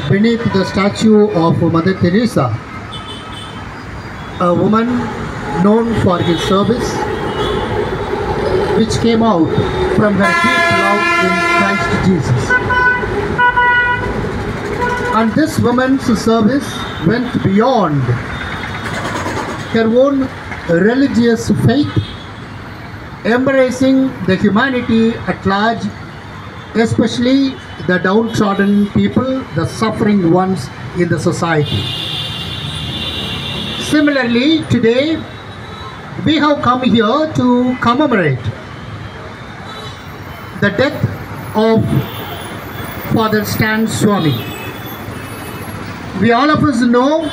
beneath the statue of Mother Teresa, a woman known for his service, which came out from her deep love in Christ Jesus. And this woman's service went beyond her own religious faith, embracing the humanity at large, especially the downtrodden people, the suffering ones in the society. Similarly, today we have come here to commemorate the death of Father Stan Swami. We all of us know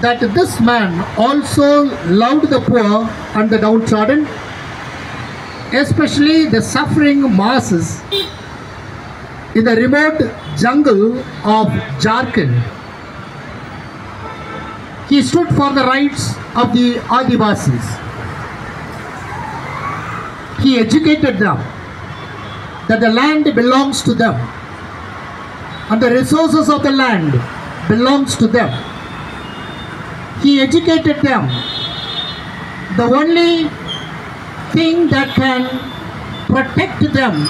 that this man also loved the poor and the downtrodden, especially the suffering masses in the remote jungle of Jharkhand. He stood for the rights of the Adivasis. He educated them that the land belongs to them and the resources of the land belongs to them. He educated them. The only thing that can protect them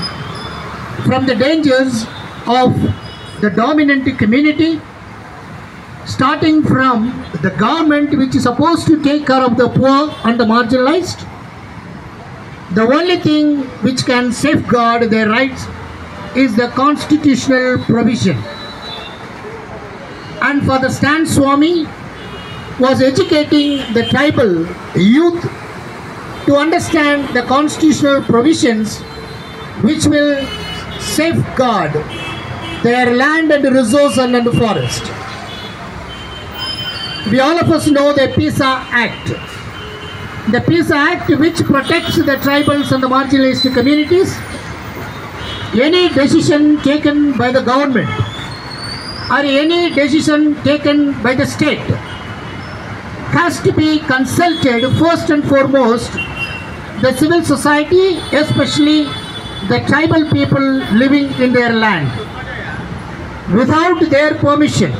from the dangers of the dominant community, starting from the government, which is supposed to take care of the poor and the marginalized, the only thing which can safeguard their rights is the constitutional provision. And Father Stan Swami was educating the tribal youth to understand the constitutional provisions which will safeguard their land and resource and forest. We all of us know the PISA Act. The PISA Act, which protects the tribals and the marginalized communities. Any decision taken by the government or any decision taken by the state has to be consulted first and foremost the civil society, especially the tribal people living in their land. Without their permission,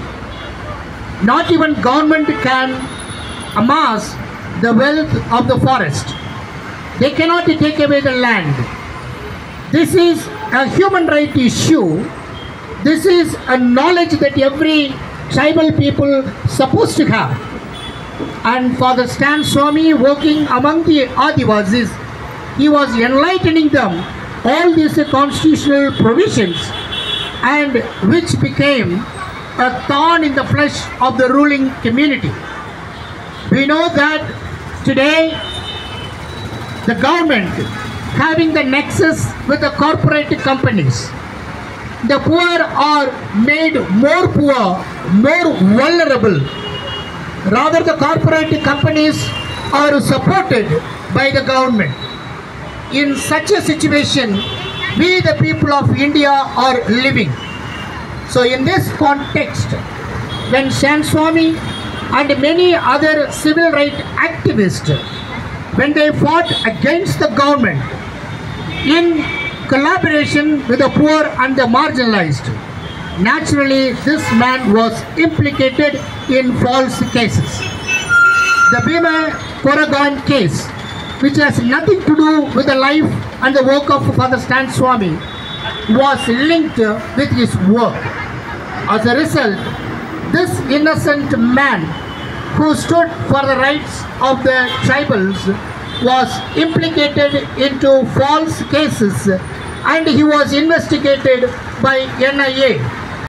not even government can amass the wealth of the forest. They cannot take away the land. This is a human right issue. This is a knowledge that every tribal people supposed to have. And Father Stan Swami, working among the Adivasis, he was enlightening them all these constitutional provisions, and which became a thorn in the flesh of the ruling community. We know that today the government having the nexus with the corporate companies, the poor are made more poor, more vulnerable. Rather, the corporate companies are supported by the government. In such a situation, we the people of India are living. So in this context, when Stan Swami and many other civil rights activists, when they fought against the government in collaboration with the poor and the marginalized, naturally this man was implicated in false cases. The Bhima Koregaon case, which has nothing to do with the life and the work of Father Stan Swami, was linked with his work. As a result, this innocent man who stood for the rights of the tribals was implicated into false cases, and he was investigated by NIA.